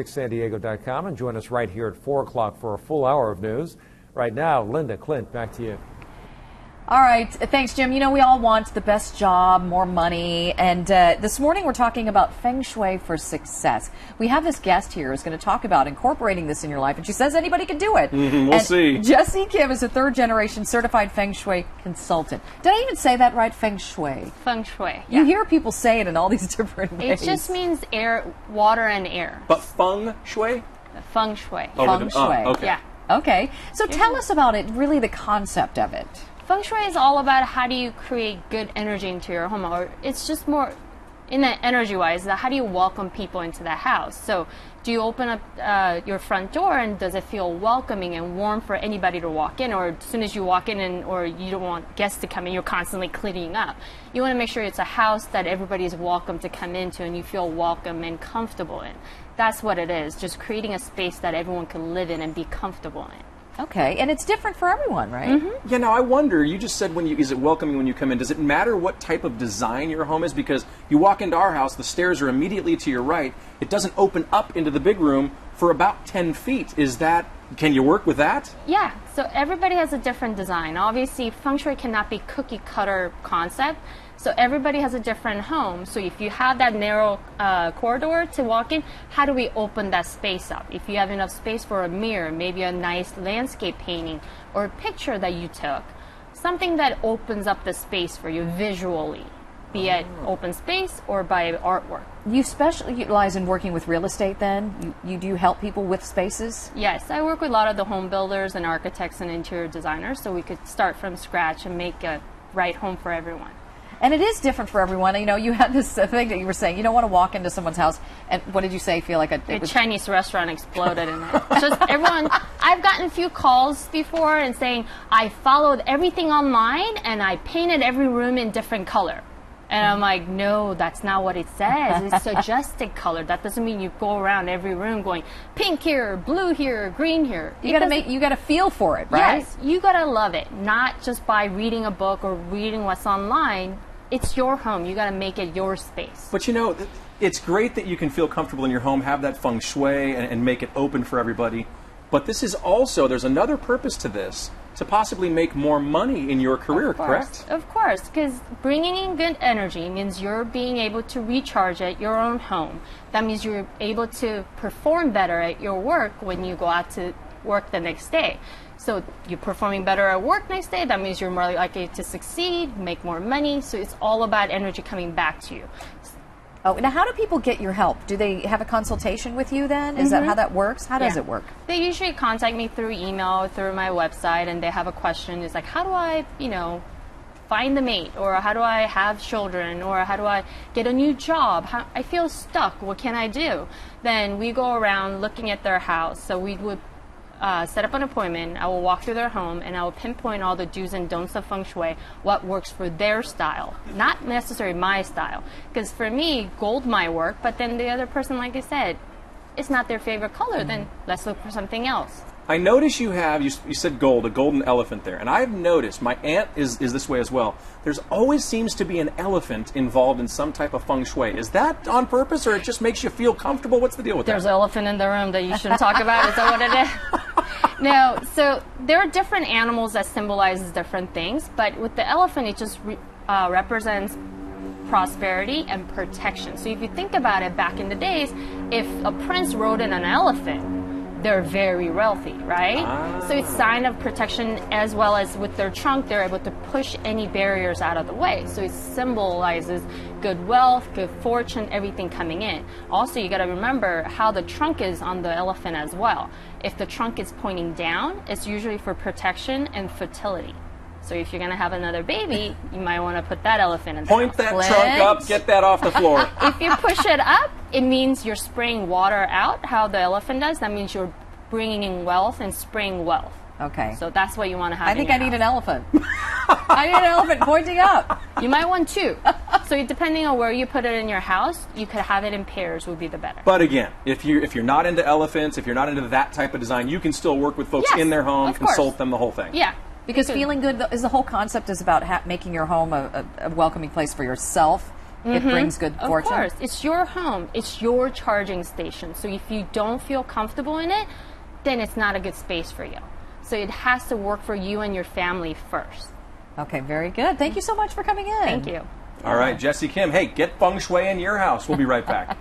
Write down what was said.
CW6SanDiego.com and join us right here at 4 o'clock for a full hour of news. Right now, Linda, Clint, back to you. All right. Thanks, Jim. You know, we all want the best job, more money. And this morning we're talking about Feng Shui for success. We have this guest here who's going to talk about incorporating this in your life. And she says anybody can do it. We'll see. Jessie Kim is a third-generation certified Feng Shui consultant. Did I even say that right? Feng Shui. Feng Shui. You hear people say it in all these different ways. It just means air, water and air. But Feng Shui? Feng Shui. Feng Shui. Okay. Yeah. Okay. So tell us about it, really the concept of it. Feng Shui is all about how do you create good energy into your home, or it's just more in the energy-wise, how do you welcome people into the house? So do you open up your front door and does it feel welcoming and warm for anybody to walk in, or as soon as you walk in or you don't want guests to come in, you're constantly cleaning up. You want to make sure it's a house that everybody is welcome to come into and you feel welcome and comfortable in. That's what it is, just creating a space that everyone can live in and be comfortable in. Okay, and it's different for everyone, right? Mm-hmm. Yeah, now I wonder, you just said is it welcoming when you come in? Does it matter what type of design your home is? Because you walk into our house, the stairs are immediately to your right. It doesn't open up into the big room for about 10 feet. Can you work with that? Yeah, so everybody has a different design. Obviously, Feng Shui cannot be cookie cutter concept. So everybody has a different home. So if you have that narrow corridor to walk in, how do we open that space up? If you have enough space for a mirror, maybe a nice landscape painting or a picture that you took, something that opens up the space for you visually, be it open space or by artwork. You specialize in working with real estate then? You do help people with spaces? Yes, I work with a lot of the home builders and architects and interior designers, so we could start from scratch and make a right home for everyone. And it is different for everyone. You know, you had this thing that you were saying. You don't want to walk into someone's house and what did you say? Feel like a Chinese restaurant exploded in there. Just everyone. I've gotten a few calls before and saying I followed everything online and I painted every room in different color. And I'm like, no, that's not what it says. It's suggested color. That doesn't mean you go around every room going pink here, blue here, green here. You gotta feel for it, right? Yes, you gotta love it. Not just by reading a book or reading what's online. It's your home. You got to make it your space. But you know, it's great that you can feel comfortable in your home, have that feng shui, and make it open for everybody. But this is also, there's another purpose to this, to possibly make more money in your career, correct? Of course, because bringing in good energy means you're being able to recharge at your own home. That means you're able to perform better at your work when you go out to work the next day. So you're performing better at work next day, that means you're more likely to succeed, make more money. So it's all about energy coming back to you. Oh, now how do people get your help? Do they have a consultation with you then? Is that how that works? How does it work? They usually contact me through email, through my website, and they have a question. It's like, how do I, find the mate? Or how do I have children? Or how do I get a new job? I feel stuck. What can I do? Then we go around looking at their house. So we would set up an appointment. I will walk through their home and I will pinpoint all the do's and don'ts of Feng Shui, what works for their style, not necessarily my style. Because for me, gold might work, but then the other person, like I said, it's not their favorite color, then let's look for something else. I notice you said gold, a golden elephant there. And I've noticed, my aunt is this way as well, there's always seems to be an elephant involved in some type of feng shui. Is that on purpose or it just makes you feel comfortable? What's the deal with There's that? There's an elephant in the room that you shouldn't talk about. Is that what it is? No, so there are different animals that symbolizes different things, but with the elephant, it just represents prosperity and protection. So if you think about it, back in the days, if a prince rode in an elephant, they're very wealthy, right? So it's a sign of protection, as well as with their trunk, they're able to push any barriers out of the way. So it symbolizes good wealth, good fortune, everything coming in. Also, you got to remember how the trunk is on the elephant as well. If the trunk is pointing down, it's usually for protection and fertility. So if you're going to have another baby, you might want to put that elephant in the Point that trunk up, get that off the floor. If you push it up, it means you're spraying water out, how the elephant does. That means you're bringing in wealth and spraying wealth. Okay. So that's what you want to have. I think I need an elephant. I need an elephant pointing up. You might want two. So depending on where you put it in your house, you could have it in pairs would be the better. But again, if you're not into elephants, if you're not into that type of design, you can still work with folks in their home, consult them, the whole thing. Yeah. Because feeling good is the whole concept is about making your home a welcoming place for yourself it brings good fortune. Of course. It's your home. It's your charging station. So if you don't feel comfortable in it, then it's not a good space for you. So it has to work for you and your family first. Okay, very good. Thank you so much for coming in. Thank you. All right, Jessie Kim. Hey, get feng shui in your house. We'll be right back.